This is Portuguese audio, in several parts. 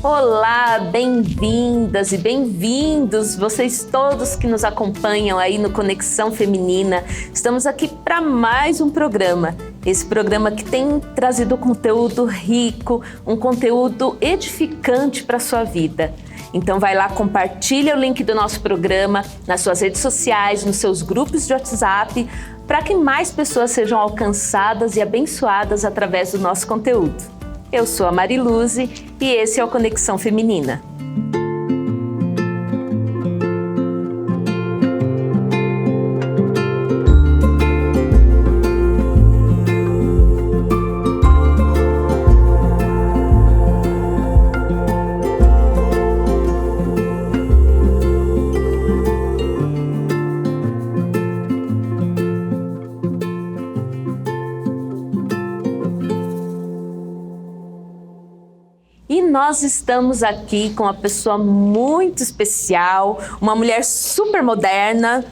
Olá, bem-vindas e bem-vindos, vocês todos que nos acompanham aí no Conexão Feminina. Estamos aqui para mais um programa. Esse programa que tem trazido conteúdo rico, um conteúdo edificante para a sua vida. Então vai lá, compartilha o link do nosso programa nas suas redes sociais, nos seus grupos de WhatsApp, para que mais pessoas sejam alcançadas e abençoadas através do nosso conteúdo. Eu sou a Mariluze e esse é o Conexão Feminina. E nós estamos aqui com uma pessoa muito especial, uma mulher super moderna.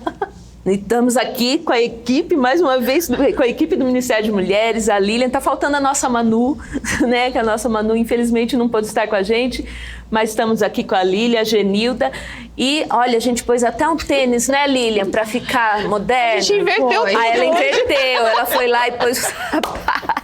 E estamos aqui com a equipe, mais uma vez, com a equipe do Ministério de Mulheres, a Lilian. Está faltando a nossa Manu, né? Que a nossa Manu, infelizmente, não pôde estar com a gente. Mas estamos aqui com a Lilian, a Genilda. E, olha, a gente pôs até um tênis, né, Lilian? Para ficar moderna. A gente inverteu. Aí ela inverteu, ela foi lá e pôs o sapato.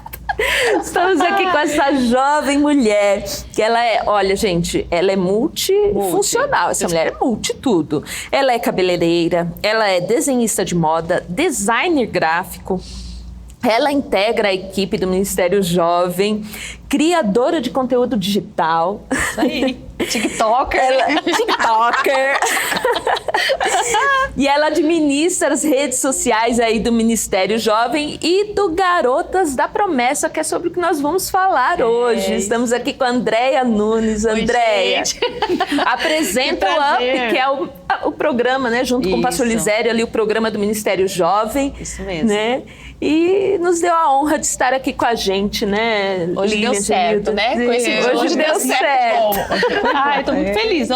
Estamos aqui com essa jovem mulher, que ela é, olha gente, ela é multifuncional, essa mulher é multi tudo. Ela é cabeleireira, ela é desenhista de moda, designer gráfico, ela integra a equipe do Ministério Jovem, criadora de conteúdo digital. Isso aí. TikToker. TikToker. E ela administra as redes sociais aí do Ministério Jovem e do Garotas da Promessa, que é sobre o que nós vamos falar hoje. Estamos aqui com a Andréia Nunes. Andréia, apresenta o UP, que é o programa, né? Junto com o Pastor Lisério, ali o programa do Ministério Jovem. Isso mesmo. Né? E nos deu a honra de estar aqui com a gente, né? Hoje Lilian, deu certo, né? Hoje deu certo. Ai, tô muito feliz.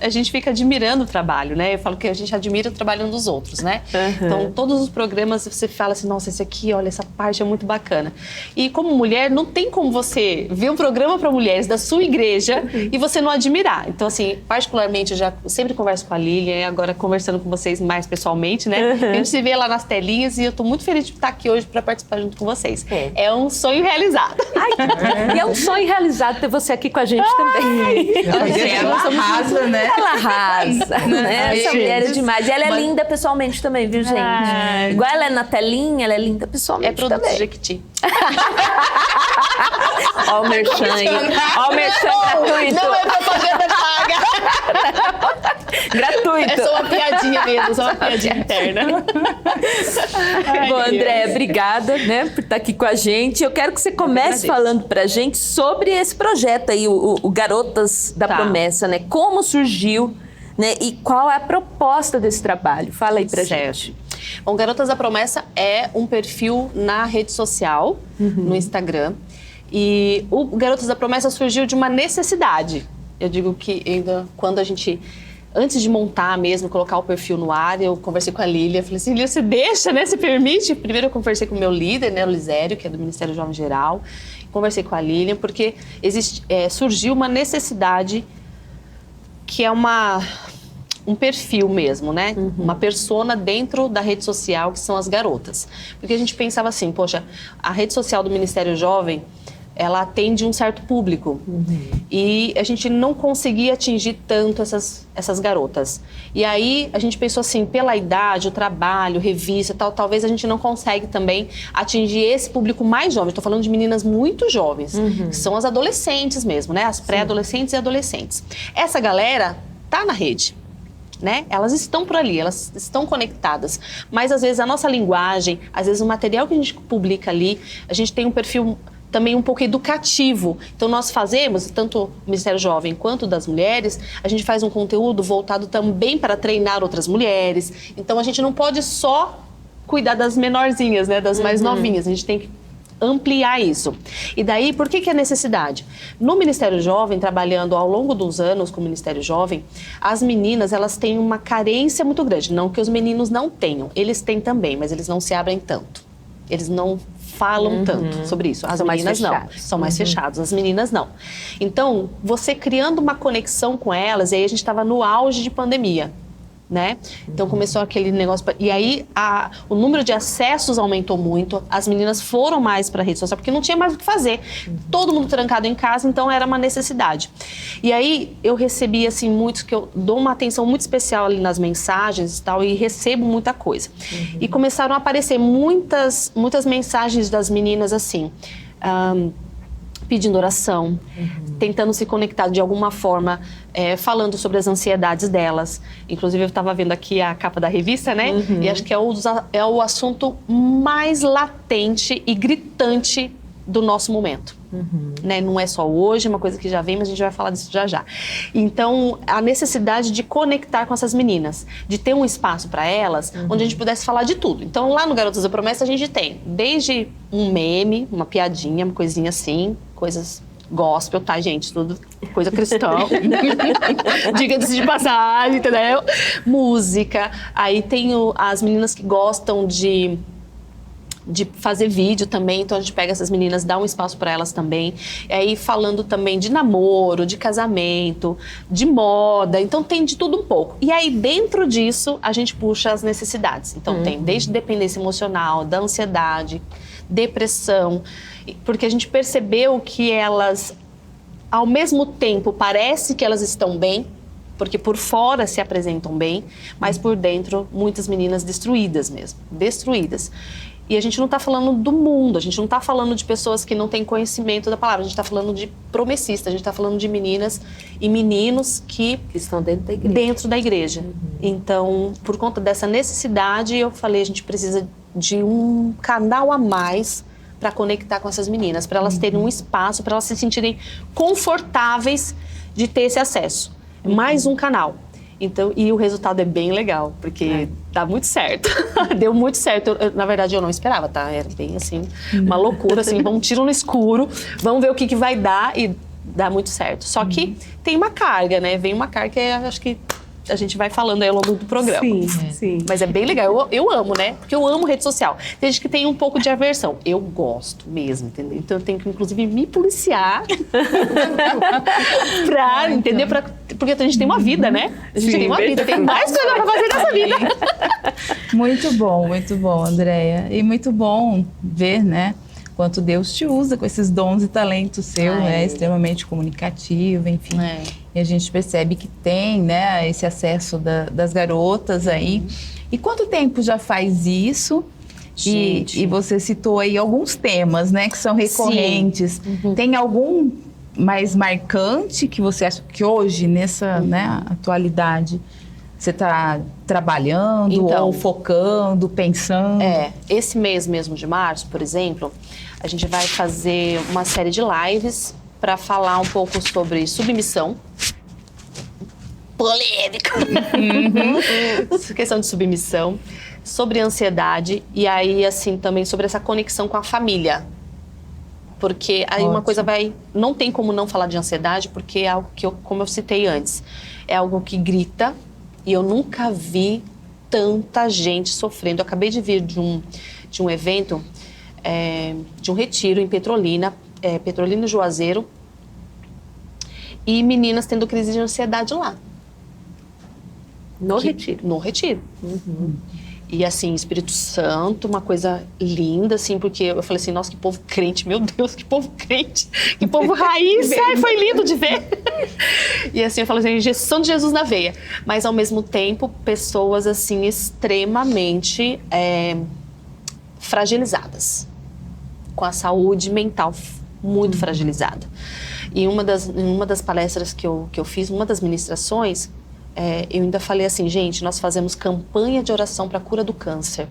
A gente fica admirando o trabalho, né? Eu falo que a gente admira o trabalho dos outros, né? Então, todos os programas você fala assim, nossa, esse aqui, olha, essa parte é muito bacana. E como mulher, não tem como você ver um programa para mulheres da sua igreja e você não admirar. Então, assim, particularmente, eu sempre converso com a Lilian, agora conversando com vocês mais pessoalmente, né? A gente se vê lá nas telinhas e eu tô muito feliz de estar aqui hoje para participar junto com vocês. É um sonho realizado. E é um sonho realizado ter você aqui com a gente também. Ela arrasa, né? Ela arrasa, né? Essa mulher é demais. E ela é linda pessoalmente também, viu, gente? Igual ela é na telinha, ela é linda pessoalmente É produto também. Jequiti. Ó o merchan aí. Ó o merchan gratuito. Não é propaganda paga. Gratuito. É só uma piadinha mesmo, só uma piadinha interna. Bom, Andréia, obrigada, né, por estar aqui com a gente. Eu quero que você comece falando pra gente sobre esse projeto aí, o Garotas da Promessa, né? Como surgiu, né? E qual é a proposta desse trabalho? Fala aí pra gente. Bom, Garotas da Promessa é um perfil na rede social, no Instagram. E o Garotas da Promessa surgiu de uma necessidade. Eu digo que ainda quando a gente... Antes de montar mesmo, colocar o perfil no ar, eu conversei com a Lilian, falei assim, Lilian, você deixa, né? Você permite? Primeiro eu conversei com o meu líder, né, o Lisério, que é do Ministério Jovem Geral. Conversei com a Lilian, porque surgiu uma necessidade que é um perfil mesmo, né? Uma persona dentro da rede social, que são as garotas. Porque a gente pensava assim, poxa, a rede social do Ministério Jovem, ela atende um certo público. E a gente não conseguia atingir tanto essas garotas. E aí a gente pensou assim, pela idade, o trabalho, revista, talvez a gente não consegue também atingir esse público mais jovem. Estou falando de meninas muito jovens, que são as adolescentes mesmo, né? As pré-adolescentes e adolescentes. Essa galera tá na rede. Né? Elas estão por ali, elas estão conectadas, mas às vezes a nossa linguagem, às vezes o material que a gente publica ali, a gente tem um perfil também um pouco educativo. Então nós fazemos, tanto o Ministério Jovem quanto das mulheres, a gente faz um conteúdo voltado também para treinar outras mulheres. Então a gente não pode só cuidar das menorzinhas, né? Das mais novinhas, a gente tem que ampliar isso. E daí, por que a necessidade? No Ministério Jovem, trabalhando ao longo dos anos com o Ministério Jovem, as meninas, elas têm uma carência muito grande. Não que os meninos não tenham, eles têm também, mas eles não se abrem tanto. Eles não falam tanto sobre isso. As São mais meninas não. fechados. São mais fechados, as meninas não. Então, você criando uma conexão com elas, e aí a gente estava no auge de pandemia, né? Então começou aquele negócio, e aí o número de acessos aumentou muito, as meninas foram mais para a rede social, porque não tinha mais o que fazer. Todo mundo trancado em casa, então era uma necessidade. E aí eu recebi, assim, muitos, que eu dou uma atenção muito especial ali nas mensagens e tal, e recebo muita coisa. E começaram a aparecer muitas mensagens das meninas, assim, pedindo oração, tentando se conectar de alguma forma, falando sobre as ansiedades delas. Inclusive, eu estava vendo aqui a capa da revista, né? E acho que é o assunto mais latente e gritante do nosso momento. Né? Não é só hoje, é uma coisa que já vem, mas a gente vai falar disso já já. Então, a necessidade de conectar com essas meninas, de ter um espaço para elas, onde a gente pudesse falar de tudo. Então, lá no Garotas da Promessa, a gente tem desde um meme, uma piadinha, uma coisinha assim, coisas gospel, tá, gente? Tudo coisa cristã. Diga-se de passagem, entendeu? Música. Aí tem as meninas que gostam de fazer vídeo também, então a gente pega essas meninas, dá um espaço para elas também. E aí falando também de namoro, de casamento, de moda, então tem de tudo um pouco. E aí dentro disso a gente puxa as necessidades. Então tem desde dependência emocional, da ansiedade, depressão, porque a gente percebeu que elas, ao mesmo tempo, parece que elas estão bem, porque por fora se apresentam bem, mas por dentro muitas meninas destruídas mesmo, destruídas. E a gente não está falando do mundo, a gente não está falando de pessoas que não têm conhecimento da palavra, a gente está falando de promessistas, a gente está falando de meninas e meninos que estão dentro da igreja. Dentro da igreja. Então, por conta dessa necessidade, eu falei, a gente precisa de um canal a mais para conectar com essas meninas, para elas terem um espaço, para elas se sentirem confortáveis de ter esse acesso. Mais um canal. Então, e o resultado é bem legal, porque dá muito certo. Deu muito certo. Na verdade, eu não esperava, tá? Era bem assim, uma loucura, assim, um tiro no escuro, vamos ver o que vai dar, e dá muito certo. Só que tem uma carga, né? Vem uma carga que acho que a gente vai falando aí ao longo do programa. Sim. Mas é bem legal. Eu amo, né? Porque eu amo rede social. Tem gente que tem um pouco de aversão. Eu gosto mesmo, entendeu? Então eu tenho que, inclusive, me policiar pra, entender? Porque a gente tem uma vida, né? A gente tem uma vida, tem mais coisa pra fazer nessa vida. Muito bom, Andréia. E muito bom ver, né? Quanto Deus te usa com esses dons e talentos seu, né? Extremamente comunicativo, enfim. E a gente percebe que tem, né, esse acesso das garotas aí. E quanto tempo já faz isso? E você citou aí alguns temas, né, que são recorrentes. Tem algum mais marcante que você acha que hoje, nessa né, atualidade, você está trabalhando ou focando, pensando? Esse mês mesmo de março, por exemplo, a gente vai fazer uma série de lives para falar um pouco sobre submissão. Polêmica! Questão de submissão, sobre ansiedade e aí, assim, também sobre essa conexão com a família. Porque aí uma coisa não tem como não falar de ansiedade, porque é algo que, como eu citei antes, é algo que grita. E eu nunca vi tanta gente sofrendo. Eu acabei de vir de um evento, de um retiro em Petrolina, Petrolina e Juazeiro, e meninas tendo crise de ansiedade lá. No retiro? No retiro. E assim, Espírito Santo, uma coisa linda, assim, porque eu falei assim, nossa, que povo crente, meu Deus, que povo crente, que povo raiz, ai, foi lindo de ver. E assim, eu falei assim, injeção de Jesus na veia. Mas ao mesmo tempo, pessoas assim, extremamente fragilizadas, com a saúde mental muito fragilizada. E uma das palestras que eu fiz, uma das ministrações, eu ainda falei assim, gente, nós fazemos campanha de oração para a cura do câncer.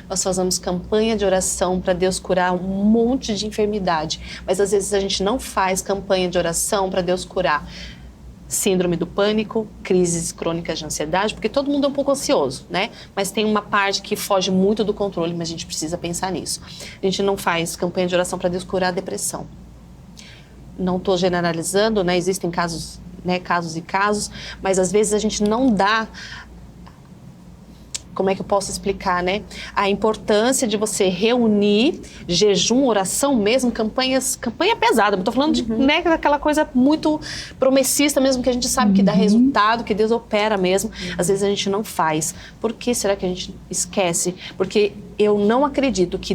Nós fazemos campanha de oração para Deus curar um monte de enfermidade. Mas às vezes a gente não faz campanha de oração para Deus curar síndrome do pânico, crises crônicas de ansiedade, porque todo mundo é um pouco ansioso, né? Mas tem uma parte que foge muito do controle, mas a gente precisa pensar nisso. A gente não faz campanha de oração para Deus curar a depressão. Não estou generalizando, né? Existem casos, né? Casos e casos, mas às vezes a gente não dá como é que eu posso explicar, né? A importância de você reunir jejum, oração mesmo, campanha pesada. Não tô falando de, né, daquela coisa muito promessista mesmo, que a gente sabe que dá resultado, que Deus opera mesmo. Às vezes a gente não faz. Por que será que a gente esquece? Porque eu não acredito que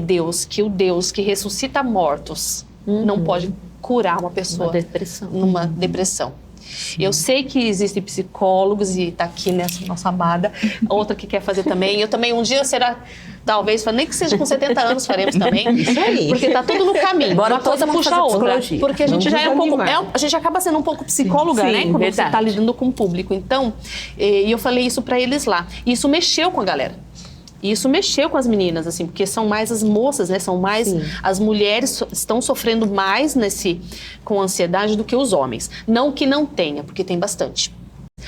o Deus que ressuscita mortos não pode curar uma pessoa numa depressão. Eu sei que existem psicólogos e tá aqui nessa nossa amada, outra que quer fazer também. Eu também um dia talvez, nem que seja com 70 anos faremos também. Isso aí. Porque tá tudo no caminho. Bora uma coisa puxa a outra. Porque a gente já é um pouco, a gente acaba sendo um pouco psicóloga, né? Quando você tá lidando com o público. Então, e eu falei isso para eles lá. E isso mexeu com a galera. E isso mexeu com as meninas, assim, porque são mais as moças, né? São mais as mulheres estão sofrendo mais com ansiedade do que os homens. Não que não tenha, porque tem bastante.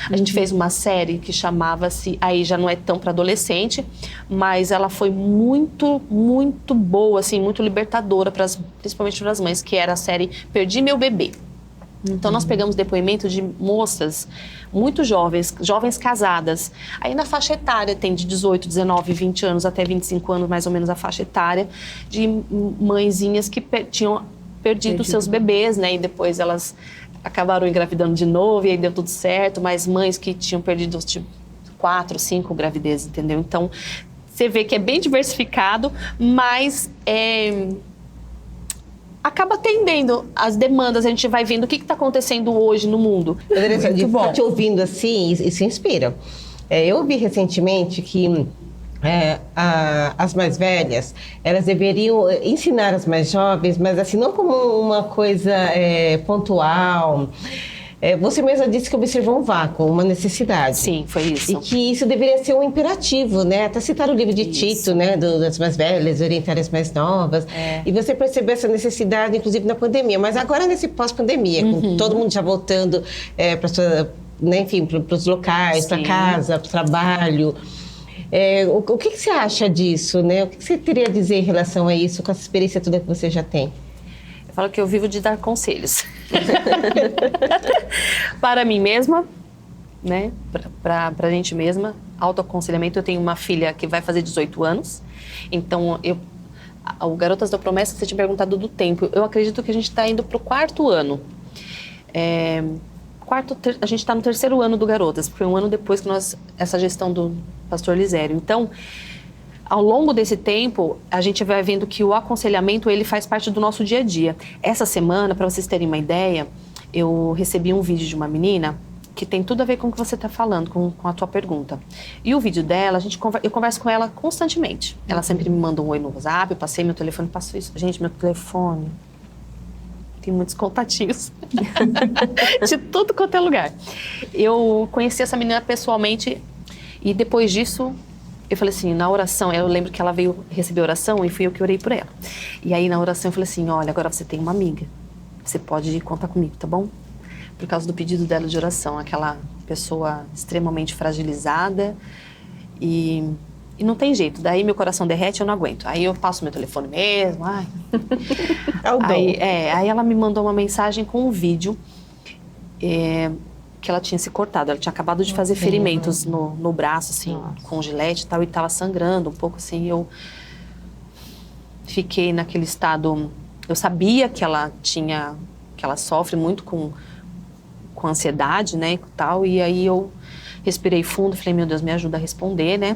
A gente fez uma série que chamava-se, aí já não é tão para adolescente, mas ela foi muito, muito boa, assim, muito libertadora, principalmente para as mães, que era a série Perdi Meu Bebê. Então, nós pegamos depoimento de moças muito jovens casadas. Aí, na faixa etária, tem de 18, 19, 20 anos até 25 anos, mais ou menos a faixa etária, de mãezinhas que tinham perdido seus bebês, né? E depois elas acabaram engravidando de novo e aí deu tudo certo. Mas mães que tinham perdido, tipo, 4, 5 gravidezes, entendeu? Então, você vê que é bem diversificado, mas acaba atendendo as demandas, a gente vai vendo o que está acontecendo hoje no mundo. Andressa, de estar te ouvindo assim, isso inspira. Eu ouvi recentemente que as mais velhas, elas deveriam ensinar as mais jovens, mas assim, não como uma coisa pontual. Você mesma disse que observou um vácuo, uma necessidade. Sim, foi isso. E que isso deveria ser um imperativo, né? Até citar o livro de Tito, né? Das mais velhas, orientar as mais novas. E você percebeu essa necessidade, inclusive, na pandemia. Mas agora, nesse pós-pandemia, com todo mundo já voltando para os locais, para casa, para o trabalho. O que você acha disso, né? O que você teria a dizer em relação a isso, com essa experiência toda que você já tem? Eu falo que eu vivo de dar conselhos. Para mim mesma, né? Para a gente mesma. Autoaconselhamento. Eu tenho uma filha que vai fazer 18 anos. Então, o Garotas da Promessa, você tinha perguntado do tempo. Eu acredito que a gente está indo para o 4º ano. A gente está no 3º ano do Garotas. Foi um ano depois que essa gestão do pastor Lisério. Então, ao longo desse tempo, a gente vai vendo que o aconselhamento, ele faz parte do nosso dia a dia. Essa semana, para vocês terem uma ideia, eu recebi um vídeo de uma menina que tem tudo a ver com o que você está falando, com a tua pergunta. E o vídeo dela, eu converso com ela constantemente. Ela sempre me manda um oi no WhatsApp, eu passei meu telefone, passo isso. Gente, meu telefone tem muitos contatinhos de tudo quanto é lugar. Eu conheci essa menina pessoalmente e depois disso, eu falei assim, na oração, eu lembro que ela veio receber oração e fui eu que orei por ela. E aí na oração eu falei assim, olha, agora você tem uma amiga, você pode contar comigo, tá bom? Por causa do pedido dela de oração, aquela pessoa extremamente fragilizada e não tem jeito. Daí meu coração derrete, eu não aguento. Aí eu passo meu telefone mesmo, ai. É o dom. Aí ela me mandou uma mensagem com um vídeo que ela tinha se cortado. Ela tinha acabado de fazer ferimentos no braço, assim, com gilete e tal, e estava sangrando um pouco, assim. Eu fiquei naquele estado. Eu sabia que ela sofre muito com ansiedade, né, e tal. E aí eu respirei fundo, falei, meu Deus, me ajuda a responder, né?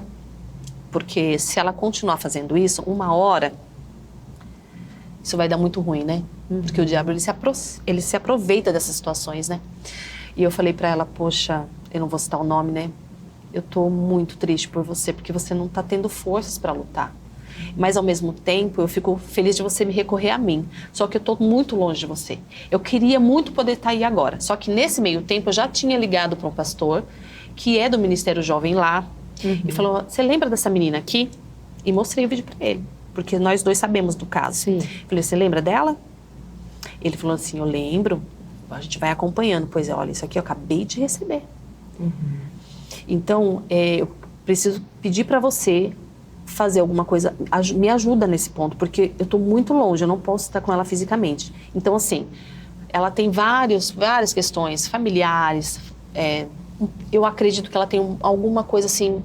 Porque se ela continuar fazendo isso, uma hora, isso vai dar muito ruim, né? Porque o diabo, ele se aproveita dessas situações, né? E eu falei pra ela, poxa, eu não vou citar o nome, né? Eu tô muito triste por você, porque você não tá tendo forças pra lutar. Mas, ao mesmo tempo, eu fico feliz de você me recorrer a mim. Só que eu tô muito longe de você. Eu queria muito poder estar aí agora. Só que, nesse meio tempo, eu já tinha ligado para um pastor, que é do Ministério Jovem lá, e falou, você lembra dessa menina aqui? E mostrei o vídeo pra ele, porque nós dois sabemos do caso. Sim. Falei, você lembra dela? Ele falou assim, eu lembro. A gente vai acompanhando. Pois é, olha, isso aqui eu acabei de receber. Então, eu preciso pedir para você fazer alguma coisa, me ajuda nesse ponto, porque eu tô muito longe, eu não posso estar com ela fisicamente. Então, assim, ela tem várias questões familiares, eu acredito que ela tem alguma coisa, assim,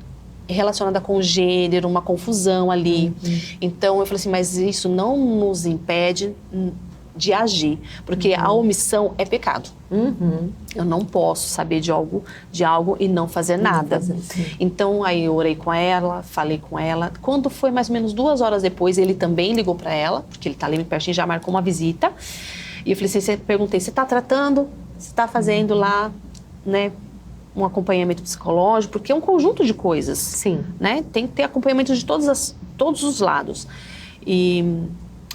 relacionada com gênero, uma confusão ali. Então eu falei assim, mas isso não nos impede de agir, porque a omissão é pecado. Eu não posso saber de algo e não fazer nada. Então aí eu orei com ela, falei com ela. Quando foi mais ou menos 2 horas depois, ele também ligou para ela, porque ele tá ali pertinho, já marcou uma visita. E eu falei assim, perguntei, você tá tratando? Você tá fazendo lá, né, um acompanhamento psicológico? Porque é um conjunto de coisas. Sim. Né? Tem que ter acompanhamento de todos os lados. E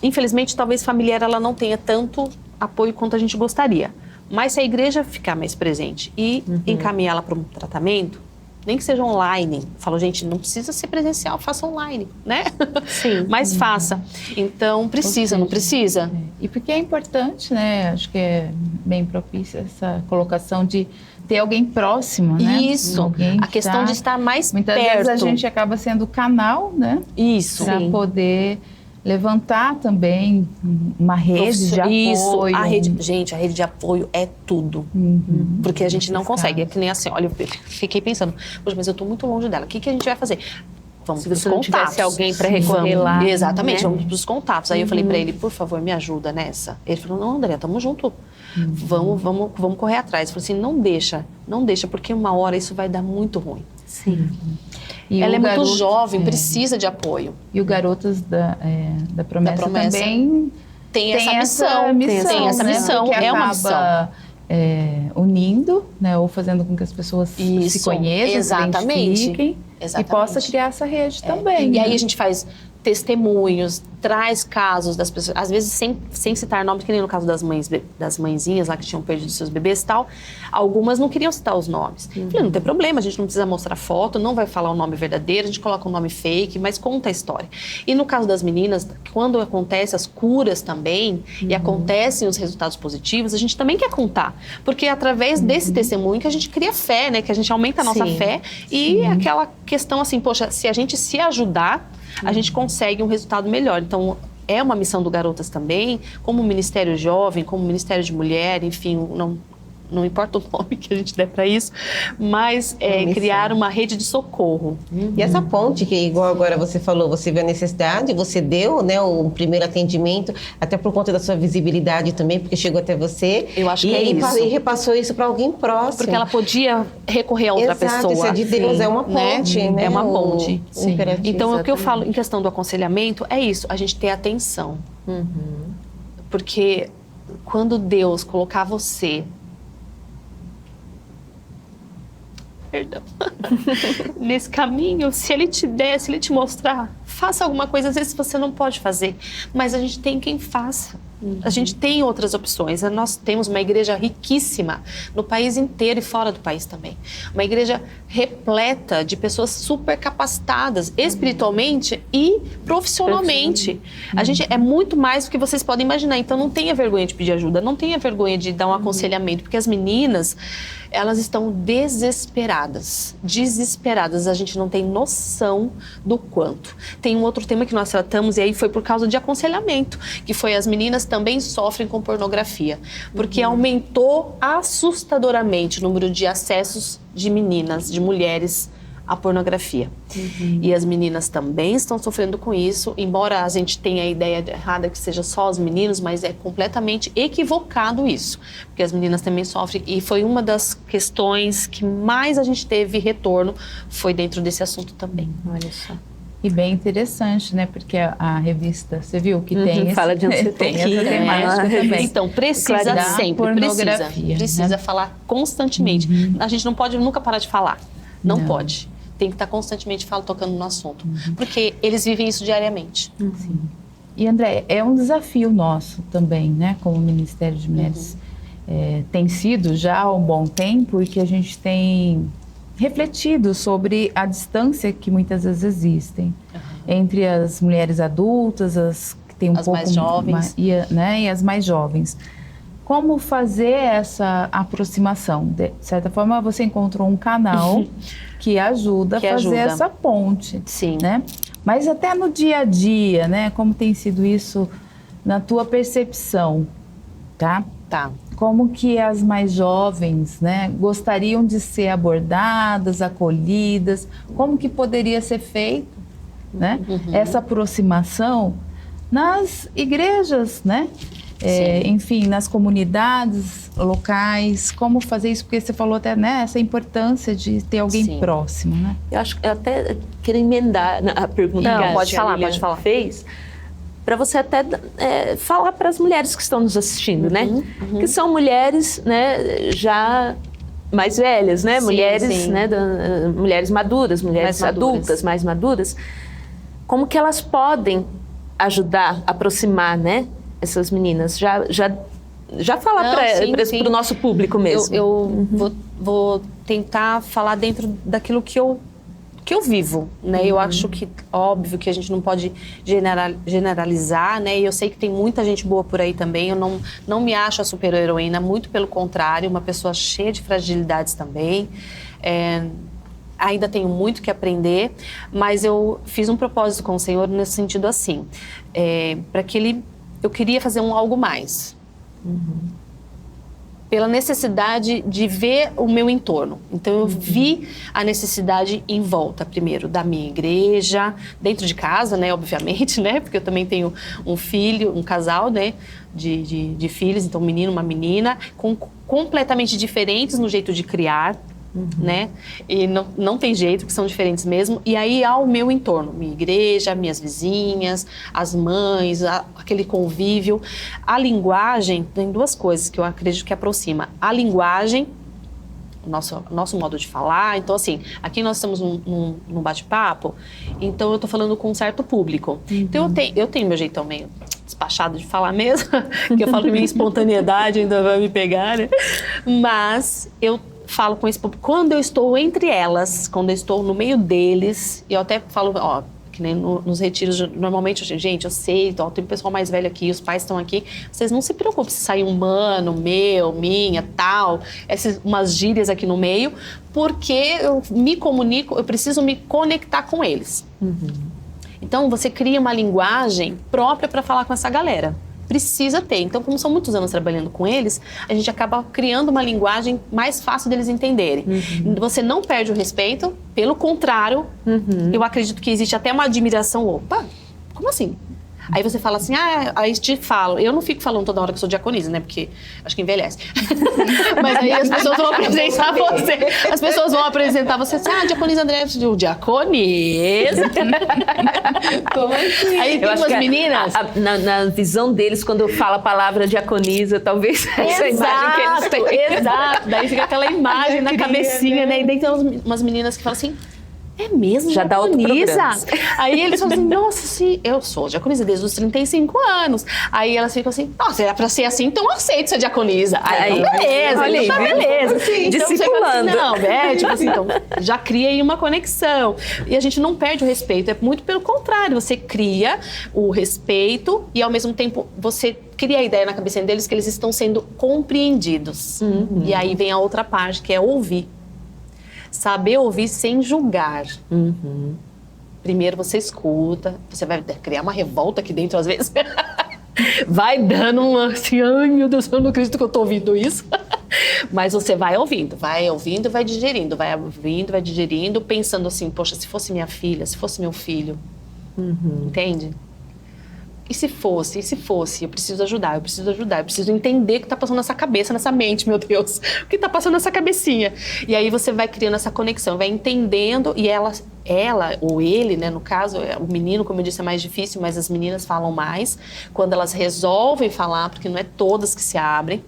infelizmente, talvez familiar ela não tenha tanto apoio quanto a gente gostaria. Mas se a igreja ficar mais presente e encaminhá-la para um tratamento, nem que seja online. Falo, gente, não precisa ser presencial, faça online, né? Sim. Mas faça. Então, precisa, não precisa? E porque é importante, né? Acho que é bem propícia essa colocação de ter alguém próximo, né? Isso. Alguém A questão de estar mais muitas perto. vezes a gente acaba sendo canal, né? Isso. Para poder levantar também uma rede de apoio. Isso, gente, a rede de apoio é tudo. Porque a gente não consegue, é que nem assim, olha, eu fiquei pensando, poxa, mas eu tô muito longe dela, o que a gente vai fazer? Vamos Se pros você não contatos. tivesse alguém para recorrer lá. Exatamente, né? vamos pros contatos. Aí eu falei pra ele, por favor, me ajuda nessa. Ele falou, não, André, tamo junto. Vamos correr atrás. Eu falei assim, não deixa, porque uma hora isso vai dar muito ruim. Sim. E ela o é muito Garotos, jovem, precisa de apoio. E o Garotas da Promessa também tem essa missão. Tem essa né? missão, Porque é uma acaba, missão. Unindo, né? Ou fazendo com que as pessoas se conheçam, exatamente. se identifiquem e possa criar essa rede também. E né? aí a gente faz testemunhos, traz casos das pessoas, às vezes sem citar nomes, que nem no caso das mãezinhas lá que tinham perdido seus bebês e tal, algumas não queriam citar os nomes. Falei, não tem problema, a gente não precisa mostrar foto, não vai falar o nome verdadeiro, a gente coloca um nome fake, mas conta a história. E no caso das meninas, quando acontecem as curas também, e acontecem os resultados positivos, a gente também quer contar, porque é através desse testemunho que a gente cria fé, né, que a gente aumenta a nossa fé, e aquela questão assim, poxa, se a gente se ajudar, a gente consegue um resultado melhor. Então, é uma missão do Garotas também, como Ministério Jovem, como Ministério de Mulher, enfim, não importa o nome que a gente der para isso, mas criar uma rede de socorro. E essa ponte, que igual agora você falou, você viu a necessidade, você deu, né, o primeiro atendimento, até por conta da sua visibilidade também, porque chegou até você. Eu acho que é isso. E repassou isso para alguém próximo. Porque ela podia recorrer a outra pessoa. Isso é de Deus, é uma ponte, né? É uma ponte. Então, o que eu falo em questão do aconselhamento é isso, a gente ter atenção. Porque quando Deus colocar você... nesse caminho, se ele te der, se ele te mostrar, faça alguma coisa. Às vezes você não pode fazer, mas a gente tem quem faça. A gente tem outras opções. Nós temos uma igreja riquíssima no país inteiro e fora do país também. Uma igreja repleta de pessoas super capacitadas, espiritualmente e profissionalmente. A gente é muito mais do que vocês podem imaginar. Então não tenha vergonha de pedir ajuda, não tenha vergonha de dar um aconselhamento, porque as meninas, elas estão desesperadas. A gente não tem noção do quanto. Tem um outro tema que nós tratamos, e aí foi por causa de aconselhamento, que foi as meninas também sofrem com pornografia, porque aumentou assustadoramente o número de acessos de meninas, de mulheres à pornografia. E as meninas também estão sofrendo com isso, embora a gente tenha a ideia errada que seja só os meninos, mas é completamente equivocado isso, porque as meninas também sofrem, e foi uma das questões que mais a gente teve retorno, foi dentro desse assunto também. Olha só. E bem interessante, né? Porque a revista, você viu que tem fala de tem essa temática também. Então, precisa sempre, precisa falar constantemente. A gente não pode nunca parar de falar. Não pode. Tem que estar constantemente tocando no assunto. Porque eles vivem isso diariamente. Sim. E, André, é um desafio nosso também, né? Como Ministério de Mulheres. Tem sido já há um bom tempo e que a gente tem refletido sobre a distância que muitas vezes existem entre as mulheres adultas, as que têm as mais jovens e as mais jovens. Como fazer essa aproximação? De certa forma, você encontrou um canal que ajuda a fazer essa ponte. Sim. Né? Mas até no dia a dia, né? Como tem sido isso na tua percepção, tá? Tá. como que as mais jovens, né, gostariam de ser abordadas, acolhidas, como que poderia ser feito, né, essa aproximação nas igrejas, né, enfim, nas comunidades locais, como fazer isso, porque você falou até, né, essa importância de ter alguém próximo, né? Eu acho que eu até quero emendar a pergunta que a Lilian fez, para você até falar para as mulheres que estão nos assistindo, né? Que são mulheres, né, já mais velhas, né? Mulheres, né, mulheres maduras, mulheres adultas, mais maduras. Como que elas podem ajudar, aproximar, né, essas meninas? Já falar para o nosso público mesmo. Eu vou tentar falar dentro daquilo que eu vivo, né? Eu acho que, óbvio, que a gente não pode generalizar, né? E eu sei que tem muita gente boa por aí também. Eu não me acho a super-heroína, muito pelo contrário, uma pessoa cheia de fragilidades também. Ainda tenho muito que aprender, mas eu fiz um propósito com o Senhor nesse sentido assim, para que eu queria fazer algo mais. Pela necessidade de ver o meu entorno. Então, eu vi a necessidade em volta, primeiro, da minha igreja, dentro de casa, né, obviamente, né, porque eu também tenho um filho, um casal, né, de filhos, então um menino, uma menina, completamente diferentes no jeito de criar, né, e não tem jeito, que são diferentes mesmo. E aí, ao meu entorno, minha igreja, minhas vizinhas, as mães, aquele convívio. A linguagem, tem duas coisas que eu acredito que aproxima. A linguagem, nosso modo de falar. Então, assim, aqui nós estamos num bate-papo, então eu tô falando com um certo público. Então, eu tenho meu jeitão meio despachado de falar mesmo, que eu falo que minha espontaneidade ainda vai me pegar, né? Mas eu falo com esse público. Quando eu estou entre elas, quando eu estou no meio deles, eu até falo, que nem nos retiros, normalmente, gente, eu sei, tem um pessoal mais velho aqui, os pais estão aqui, vocês não se preocupem se sair um mano, minha, tal, umas gírias aqui no meio, porque eu me comunico, eu preciso me conectar com eles. Então, você cria uma linguagem própria para falar com essa galera. Precisa ter. Então, como são muitos anos trabalhando com eles, a gente acaba criando uma linguagem mais fácil deles entenderem. Você não perde o respeito, pelo contrário, eu acredito que existe até uma admiração. Opa, como assim? Aí você fala assim, aí te falo. Eu não fico falando toda hora que eu sou diaconisa, né? Porque acho que envelhece. Mas aí as pessoas vão apresentar você. As pessoas vão apresentar você assim, diaconisa André, diaconisa. Como assim? Aí tem umas meninas. Na visão deles, quando eu falo a palavra diaconisa, talvez essa imagem que eles têm. Exato. Daí fica aquela imagem na cabecinha, né? E daí tem umas meninas que falam assim, é mesmo? Já dá outro programa. Aí eles falam assim, nossa, sim, eu sou diaconisa desde os 35 anos. Aí elas ficam assim, nossa, é pra ser assim, então eu aceito ser diaconisa. Aí beleza, olha tá aí, beleza. Sim, então discipulando. Assim, não, tipo assim, então já cria aí uma conexão. E a gente não perde o respeito, é muito pelo contrário, você cria o respeito e ao mesmo tempo você cria a ideia na cabeça deles que eles estão sendo compreendidos. E aí vem a outra parte, que é ouvir. Saber ouvir sem julgar. Primeiro você escuta, você vai criar uma revolta aqui dentro às vezes. Vai dando uma assim, ai meu Deus, eu não acredito que eu tô ouvindo isso. Mas você vai ouvindo, e vai digerindo, pensando assim, poxa, se fosse minha filha, se fosse meu filho. Entende? E se fosse, eu preciso ajudar, eu preciso entender o que está passando nessa cabeça, nessa mente, meu Deus, o que está passando nessa cabecinha. E aí você vai criando essa conexão, vai entendendo, e ela ou ele, né, no caso, o menino, como eu disse, é mais difícil, mas as meninas falam mais, quando elas resolvem falar, porque não é todas que se abrem.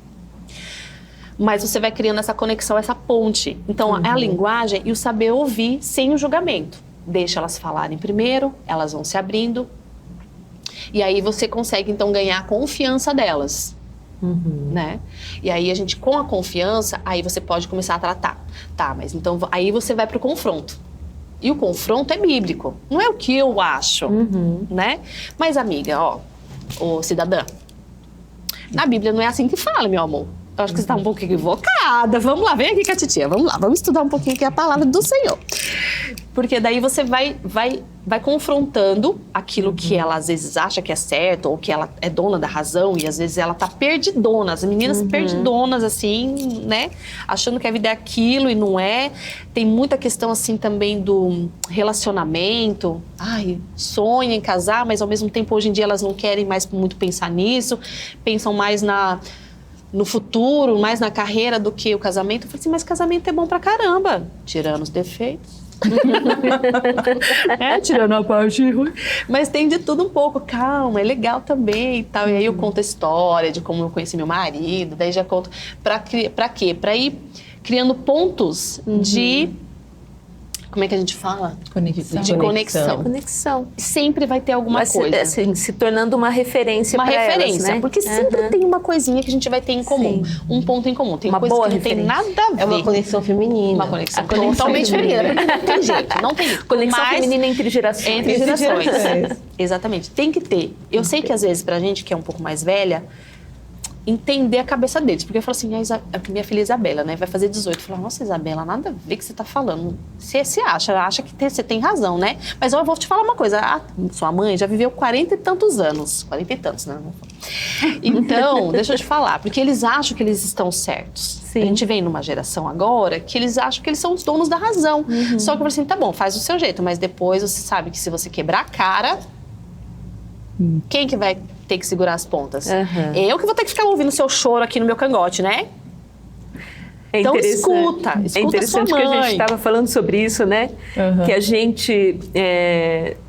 Mas você vai criando essa conexão, essa ponte. Então, é a linguagem e o saber ouvir sem o julgamento. Deixa elas falarem primeiro, elas vão se abrindo, e aí você consegue, então, ganhar a confiança delas, né? E aí, com a confiança, aí você pode começar a tratar. Tá, mas então, aí você vai pro confronto. E o confronto é bíblico, não é o que eu acho, né? Mas, amiga, ô cidadã, na Bíblia não é assim que fala, meu amor. Eu acho que você está um pouco equivocada. Vamos lá, vem aqui com a titia, vamos lá, vamos estudar um pouquinho aqui a palavra do Senhor. Porque daí você vai vai confrontando aquilo que ela às vezes acha que é certo, ou que ela é dona da razão, e às vezes ela tá perdidona, as meninas perdidonas, assim, né? Achando que a vida é aquilo e não é. Tem muita questão, assim, também do relacionamento. Ai, sonham em casar, mas ao mesmo tempo, hoje em dia, elas não querem mais muito pensar nisso, pensam mais no futuro, mais na carreira do que o casamento. Eu falei assim, mas casamento é bom pra caramba, tirando os defeitos. Tirando a parte ruim. Mas tem de tudo um pouco. Calma, é legal também e tal. E aí eu conto a história de como eu conheci meu marido. Daí já conto. Pra quê? Pra ir criando pontos de... Como é que a gente fala? Conexão. De conexão. Conexão. Sempre vai ter alguma Mas, coisa. assim, se tornando uma referência para elas, referência, né? porque sempre tem uma coisinha que a gente vai ter em comum. Sim. Um ponto em comum. Tem Uma coisa boa que não tem referência. nada a ver. É uma conexão feminina. Uma conexão A conexão totalmente feminina. feminina. Não tem jeito, não tem. Conexão Mas feminina entre gerações. entre gerações. gerações. Exatamente. Tem que ter. Eu sei que às vezes pra gente que é um pouco mais velha, entender a cabeça deles. Porque eu falo assim, a minha filha Isabela, né? Vai fazer 18. Eu falo, nossa, Isabela, nada a ver o que você tá falando. Você acha que você tem razão, né? Mas eu vou te falar uma coisa. Sua mãe já viveu 40 e tantos anos. 40 e tantos, né? Então, deixa eu te falar. Porque eles acham que eles estão certos. Sim. A gente vem numa geração agora que eles acham que eles são os donos da razão. Só que eu falo assim, tá bom, faz o seu jeito. Mas depois você sabe que se você quebrar a cara, quem que vai ter que segurar as pontas? Eu que vou ter que ficar ouvindo seu choro aqui no meu cangote, né? Então escuta É interessante sua mãe. que a gente estava falando sobre isso, né? Que a gente,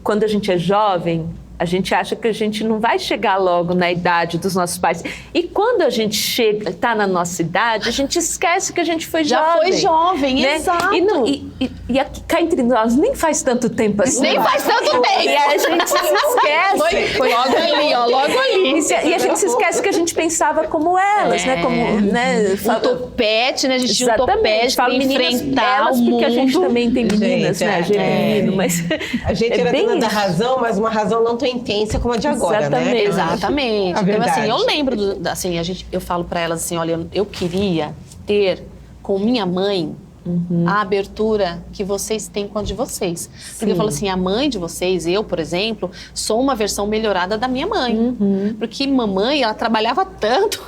quando a gente é jovem, a gente acha que a gente não vai chegar logo na idade dos nossos pais. E quando a gente chega, está na nossa idade, a gente esquece que a gente foi Já jovem. foi jovem, né? exato. E aqui, cá entre nós, nem faz tanto tempo assim. Nem faz tanto tempo. E a gente se esquece. Foi logo ali, ó, logo ali. E a gente se esquece que a gente pensava como elas, né? Como, né? Um topete, né? A gente tinha um Exatamente. topete para enfrentar elas, o mundo. porque a gente também tem meninas, Gente, né? A gente é menino, mas A gente era bem dona da isso. razão, mas uma razão não tão intensa como a de agora, Exatamente. né? Exatamente. A Então, verdade. assim, eu lembro, assim, eu falo pra elas assim, olha, eu queria ter com minha mãe a abertura que vocês têm com a de vocês. Porque eu falo assim, a mãe de vocês, eu, por exemplo, sou uma versão melhorada da minha mãe. Porque mamãe, ela trabalhava tanto,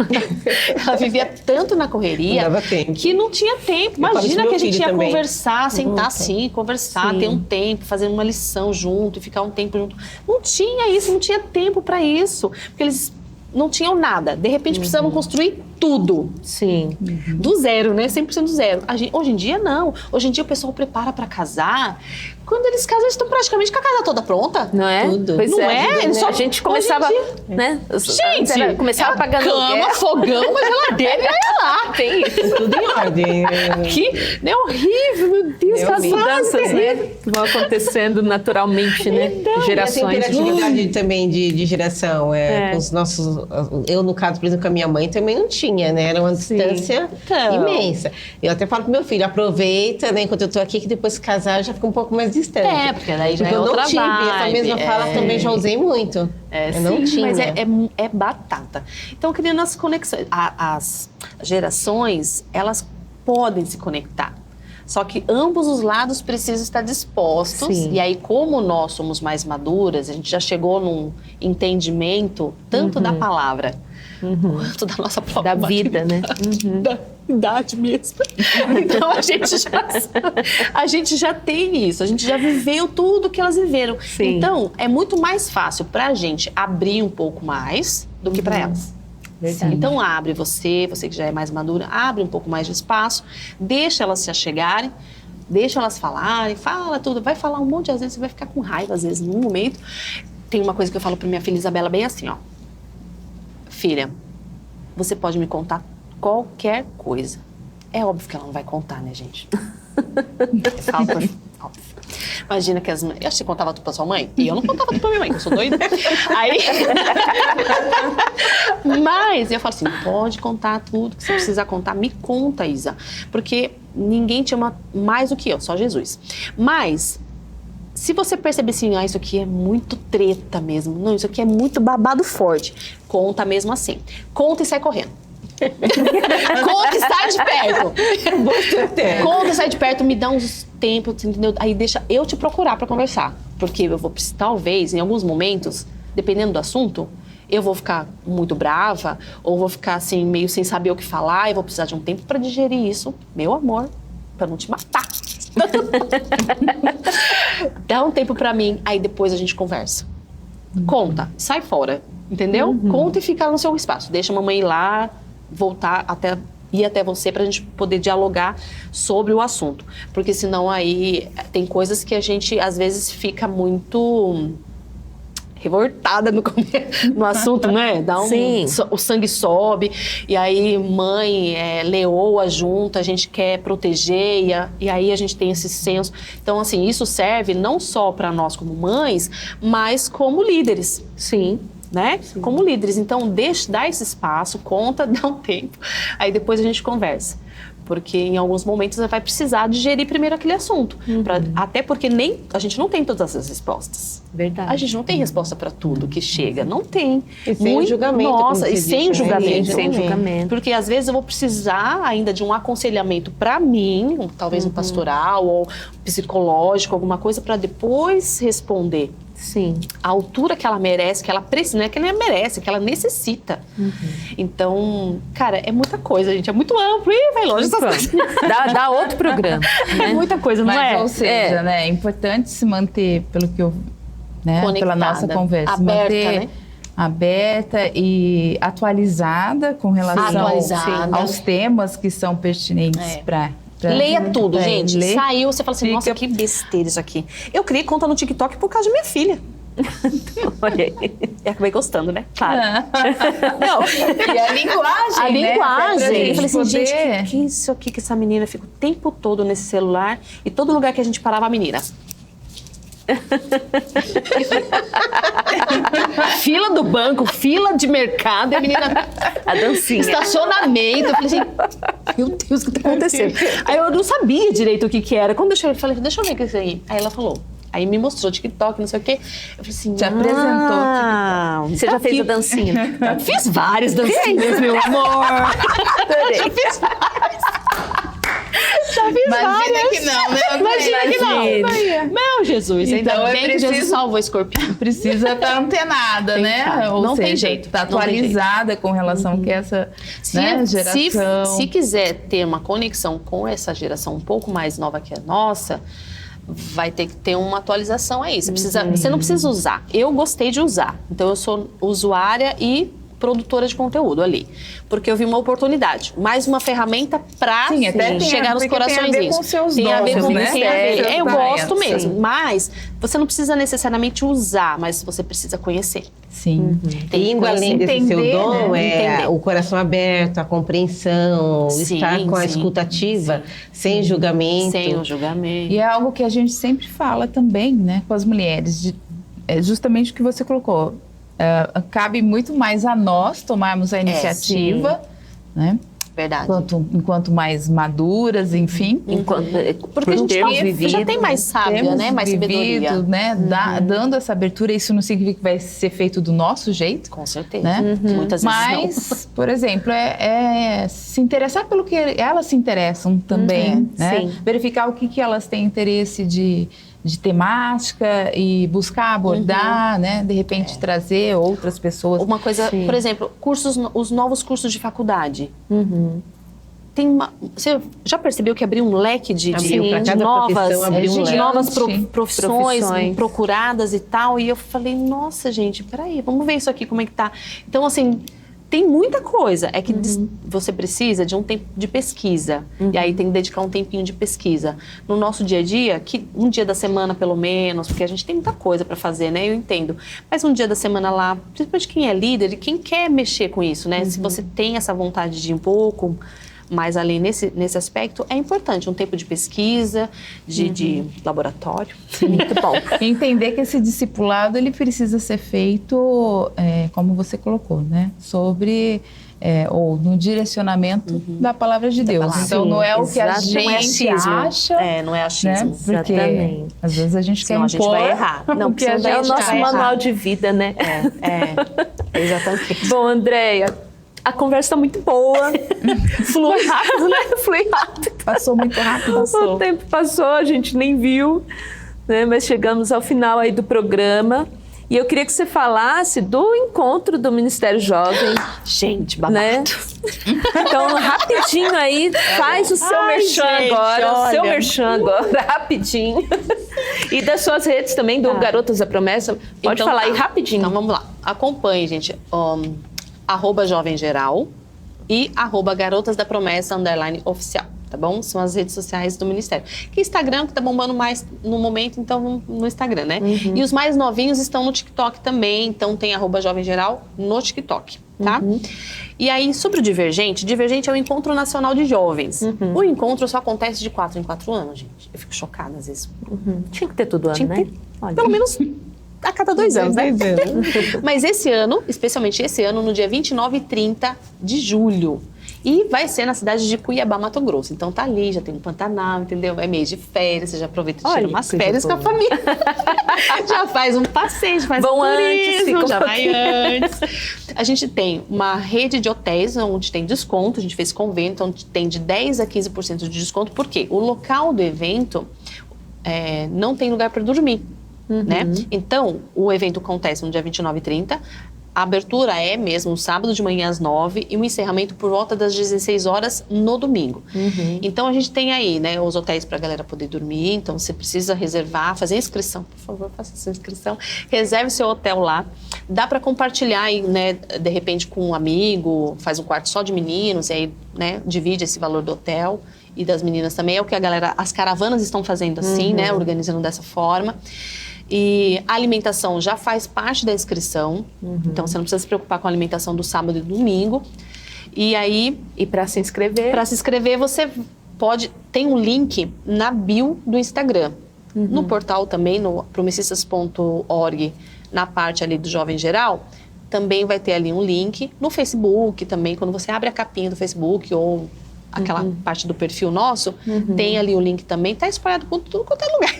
ela vivia tanto na correria, Não dava tempo. que não tinha tempo. Eu falo isso Imagina pro que a meu gente filho ia também. conversar, sentar assim, conversar, ter um tempo, fazer uma lição junto e ficar um tempo junto. Não tinha isso, não tinha tempo pra isso. Porque eles não tinham nada. De repente precisavam construir tudo. Sim. Do zero, né? 100% do zero. Hoje em dia, não. Hoje em dia, o pessoal prepara pra casar. Quando eles casam, eles estão praticamente com a casa toda pronta. Não é? Tudo. Pois Não é? né? Eles só- A gente começava, hoje né? Gente, começava pagando cama, aluguel. fogão, uma geladeira e olha lá. Tem isso. Tudo em ordem. Que né, horrível, meu Deus. As que mudanças, né? Que vão acontecendo naturalmente, né? E essa Gerações. interatividade também de geração. Com os nossos. Eu, no caso, por exemplo, com a minha mãe também não tinha, né? Era uma distância Então. imensa. Eu até falo pro meu filho, aproveita, né, enquanto eu tô aqui, que depois que casar já fica um pouco mais distante. Porque daí já Porque é eu não outra tive, essa vibe. mesma fala também já usei muito. Eu não tinha. Mas é batata. Então, criando as conexões. As gerações, elas podem se conectar. Só que ambos os lados precisam estar dispostos. Sim. E aí, como nós somos mais maduras, a gente já chegou num entendimento tanto da palavra quanto da nossa própria Da vida, né? da idade mesmo. Então a gente já tem isso, a gente já viveu tudo que elas viveram. Sim. Então é muito mais fácil pra gente abrir um pouco mais do que pra elas. Verdade. Então abre você que já é mais madura, abre um pouco mais de espaço, deixa elas se achegarem, deixa elas falarem, fala tudo, vai falar um monte, às vezes você vai ficar com raiva, às vezes, num momento. Tem uma coisa que eu falo pra minha filha Isabela bem assim, ó. Filha, você pode me contar qualquer coisa. É óbvio que ela não vai contar, né, gente? Óbvio. Imagina que as mães... Você contava tudo pra sua mãe? E eu não contava tudo pra minha mãe, eu sou doida. Aí... Mas eu falo assim, pode contar tudo que você precisar contar. Me conta, Isa. Porque ninguém te ama mais do que eu, só Jesus. Mas... Se você perceber assim, isso aqui é muito treta mesmo, não, isso aqui é muito babado forte, conta mesmo assim. Conta e sai correndo. Conta e sai de perto. Conta e sai de perto, me dá uns tempos, entendeu? Aí deixa eu te procurar pra conversar. Porque eu vou precisar, talvez, em alguns momentos, dependendo do assunto, eu vou ficar muito brava, ou vou ficar assim, meio sem saber o que falar, e vou precisar de um tempo para digerir isso, meu amor, para não te matar. Dá um tempo para mim, aí depois a gente conversa. Conta, sai fora, entendeu? Conta e fica no seu espaço. Deixa a mamãe ir lá, voltar ir até você pra gente poder dialogar sobre o assunto. Porque senão aí tem coisas que a gente às vezes fica muito revoltada no assunto, né? Sim. O sangue sobe, e aí mãe, leoa junto, a gente quer proteger, e aí a gente tem esse senso. Então, assim, isso serve não só para nós como mães, mas como líderes. Sim. Né? Sim. Como líderes. Então, dá esse espaço, conta, dá um tempo, aí depois a gente conversa. Porque em alguns momentos você vai precisar digerir primeiro aquele assunto. Até porque a gente não tem todas as respostas. Verdade. A gente não tem resposta para tudo que chega. Não tem. E sem julgamento. Nossa, e sem julgamento. Sem julgamento. Porque às vezes eu vou precisar ainda de um aconselhamento para mim, talvez um pastoral ou psicológico, alguma coisa, para depois responder. Sim. A altura que ela merece, que ela precisa, não é que ela merece, que ela necessita. Então, cara, é muita coisa, gente. É muito amplo. Ih, vai longe essas coisas. Dá outro programa. É muita coisa, não Mas, é? ou seja, né, é importante se manter, pelo que eu... Né, pela nossa conversa. Aberta, manter né? aberta e atualizada com relação aos temas que são pertinentes para... Leia tudo, pra gente. ler. Saiu, você fala assim, nossa, que besteira isso aqui. Eu criei conta no TikTok por causa de minha filha. Olha aí. E acabei gostando, né? Claro. Não. E a linguagem, A né? linguagem. Eu falei assim, poder... gente, que é isso aqui que essa menina fica o tempo todo nesse celular e todo lugar que a gente parava, a menina. Fila do banco, fila de mercado, e a menina... A dancinha. Estacionamento. Eu falei assim, meu Deus, o que tá acontecendo? Aí eu não sabia direito o que era. Quando eu cheguei, eu falei, deixa eu ver o que é isso aí. Aí ela falou. Aí me mostrou TikTok, não sei o quê. Eu falei assim, Te apresentou. Você já fez a dancinha? Fiz várias dancinhas, meu amor. Já fiz várias. Imagina que não, né? Imagina que não. Meu Jesus, Então, ainda bem que Jesus salvou esse corpinho. Precisa para não ter nada, né? Ou não seja, tem jeito. Tá atualizada com relação a essa geração. Se quiser ter uma conexão com essa geração um pouco mais nova que a nossa, vai ter que ter uma atualização aí. Você não precisa usar. Eu gostei de usar. Então, eu sou usuária e produtora de conteúdo ali. Porque eu vi uma oportunidade. Mais uma ferramenta para chegar nos coraçõezinhos. Tem a ver com seus tem a ver com dons, tem a ver. Eu gosto sim. mesmo. Mas você não precisa necessariamente usar, mas você precisa conhecer. Sim. Tem que Indo além desse entender, seu dom, Entender. o coração aberto, a compreensão, Sim, estar com a sim. escuta ativa, sem julgamento. Sem o julgamento. E é algo que a gente sempre fala também, né, com as mulheres, é justamente o que você colocou. Cabe muito mais a nós tomarmos a iniciativa, né? Verdade. Enquanto mais maduras, enfim. Porque a gente já tem mais sábia, né? Mais sabedoria. Né? Dando essa abertura, isso não significa que vai ser feito do nosso jeito. Com certeza. Né? Muitas vezes Mas, por exemplo, se interessar pelo que elas se interessam também. Né? Sim. Verificar o que elas têm interesse de temática e buscar abordar, né? De repente trazer outras pessoas. Uma coisa, por exemplo, os novos cursos de faculdade. Você já percebeu que abriu um leque de novas profissões procuradas e tal? E eu falei, nossa, gente, peraí, vamos ver isso aqui, como é que tá. Então, assim, tem muita coisa. É que você precisa de um tempo de pesquisa. E aí tem que dedicar um tempinho de pesquisa. No nosso dia a dia, um dia da semana pelo menos, porque a gente tem muita coisa para fazer, né? Eu entendo. Mas um dia da semana lá, principalmente quem é líder e quem quer mexer com isso, né? Se você tem essa vontade de ir um pouco mais além nesse aspecto, é importante um tempo de pesquisa, de laboratório. Muito bom. Entender que esse discipulado ele precisa ser feito, como você colocou, né? Sobre ou no direcionamento da palavra de Deus. Então não é o que a gente acha. Não é achismo. Né? Porque Exatamente. às vezes a gente Senão quer a gente vai errar. Não, porque É o nosso manual de vida, né? Exatamente. Bom, Andréia, a conversa está muito boa. Flui rápido, né? Flui rápido. Passou muito rápido. O tempo passou, a gente nem viu. né? Mas chegamos ao final aí do programa. E eu queria que você falasse do encontro do Ministério Jovem. Gente, babado. Né? Então, rapidinho aí, faz o seu merchan agora. Olha. O seu merchan agora, rapidinho. E das suas redes também, do Garotas da Promessa. Pode falar aí rapidinho. Então, vamos lá. Acompanhe, gente. @jovemgeral e @Garotas da Promessa _oficial. Tá bom? São as redes sociais do Ministério. Que Instagram, que tá bombando mais no momento, então vamos no Instagram, né? E os mais novinhos estão no TikTok também, então tem @jovemgeral no TikTok, tá? E aí, sobre o Divergente é o Encontro Nacional de Jovens. O encontro só acontece de 4 em 4 anos, gente. Eu fico chocada às vezes. Tinha que ter todo ano, Tinha que né? ter, Olha. pelo menos a cada 2 anos, né? Mas esse ano, especialmente esse ano, no dia 29 e 30 de julho. E vai ser na cidade de Cuiabá, Mato Grosso. Então tá ali, já tem um Pantanal, entendeu? É mês de férias, você já aproveita e tira umas férias com a família. Já faz um passeio, já faz Vão um antes, turismo, fica já um vai antes. A gente tem uma rede de hotéis onde tem desconto, a gente fez convênio, então tem de 10% a 15% de desconto. Por quê? O local do evento não tem lugar para dormir, né? Então, o evento acontece no dia 29 e 30. A abertura é mesmo sábado de manhã às 9 e o encerramento por volta das 16 horas no domingo. Então a gente tem aí, né, os hotéis para a galera poder dormir. Então você precisa reservar, fazer inscrição, por favor, faça sua inscrição. Reserve seu hotel lá. Dá para compartilhar aí, né, de repente com um amigo, faz um quarto só de meninos e aí, né, divide esse valor do hotel e das meninas também. É o que as caravanas estão fazendo assim, né, organizando dessa forma. E a alimentação já faz parte da inscrição, então você não precisa se preocupar com a alimentação do sábado e do domingo. E aí, para se inscrever? Para se inscrever, você tem um link na bio do Instagram. No portal também, no promessistas.org, na parte ali do Jovem Geral, também vai ter ali um link. No Facebook também, quando você abre a capinha do Facebook ou aquela parte do perfil nosso, tem ali o link também, tá espalhado por tudo quanto é lugar.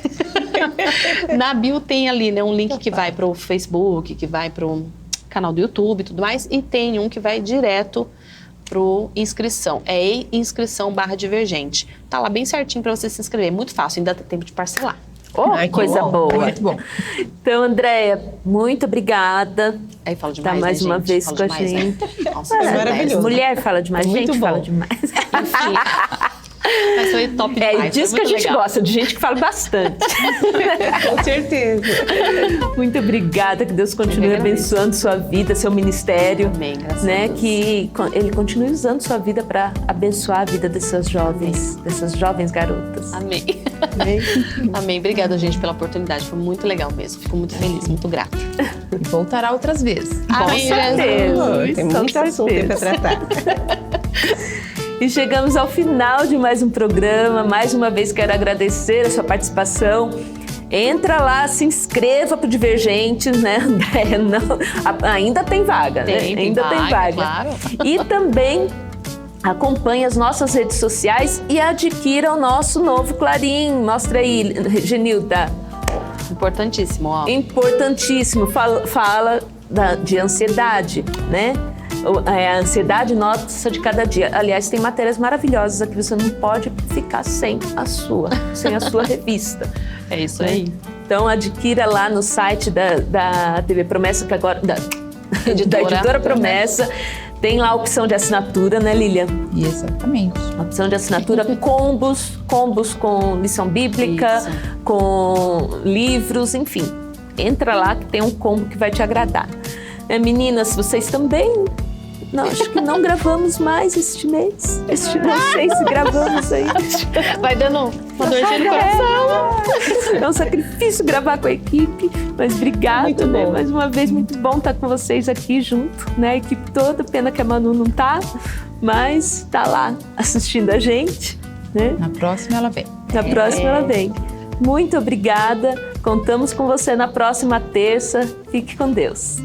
Na bio tem ali, né, um link que vai para o Facebook, que vai para o canal do YouTube e tudo mais, e tem um que vai direto para inscrição. É inscrição/divergente. Tá lá bem certinho para você se inscrever. Muito fácil, ainda tem tempo de parcelar. Coisa boa. Muito bom. Então, Andréia, muito obrigada. Aí fala demais, tá mais né, uma gente? vez Fala com a demais, né? gente. Nossa, É maravilhoso. Mulher fala demais, Muito gente bom. fala demais. Enfim. Mas foi top demais. E disso que a gente gosta, de gente que fala bastante. Com certeza. Muito obrigada, que Deus continue abençoando sua vida, seu ministério. Amém, graças né? a Deus. Que Ele continue usando sua vida para abençoar a vida dessas jovens, dessas jovens garotas. Amém. Amém. Amém. Obrigada, gente, pela oportunidade. Foi muito legal mesmo. Fico muito feliz, muito grata. E voltará outras vezes. Amém. Tem muito assunto aí para tratar. E chegamos ao final de mais um programa. Mais uma vez quero agradecer a sua participação. Entra lá, se inscreva para o Divergentes, né, Andréia? Ainda tem vaga, né? Ainda tem vaga. Claro. E também acompanhe as nossas redes sociais e adquira o nosso novo Clarim. Mostra aí, Genilda. Importantíssimo, ó. Importantíssimo. Fala de ansiedade, né? A ansiedade nossa de cada dia. Aliás, tem matérias maravilhosas aqui, você não pode ficar sem a sua revista. É isso aí. Então, adquira lá no site da TV Promessa, que agora, da Editora Promessa. Tem lá a opção de assinatura, né, Lilian? Exatamente. A opção de assinatura, combos com lição bíblica, Isso. com livros, enfim. Entra lá que tem um combo que vai te agradar. Meninas, vocês também... Não, acho que não gravamos mais este mês. Não sei se gravamos aí. Vai dando uma dorzinha no coração. É um sacrifício gravar com a equipe, mas obrigada, Muito né? bom. Mais uma vez, muito bom estar com vocês aqui junto, né? A equipe toda, pena que a Manu não tá, mas tá lá assistindo a gente, né? Na próxima ela vem. Na próxima ela vem. Muito obrigada, contamos com você na próxima terça. Fique com Deus.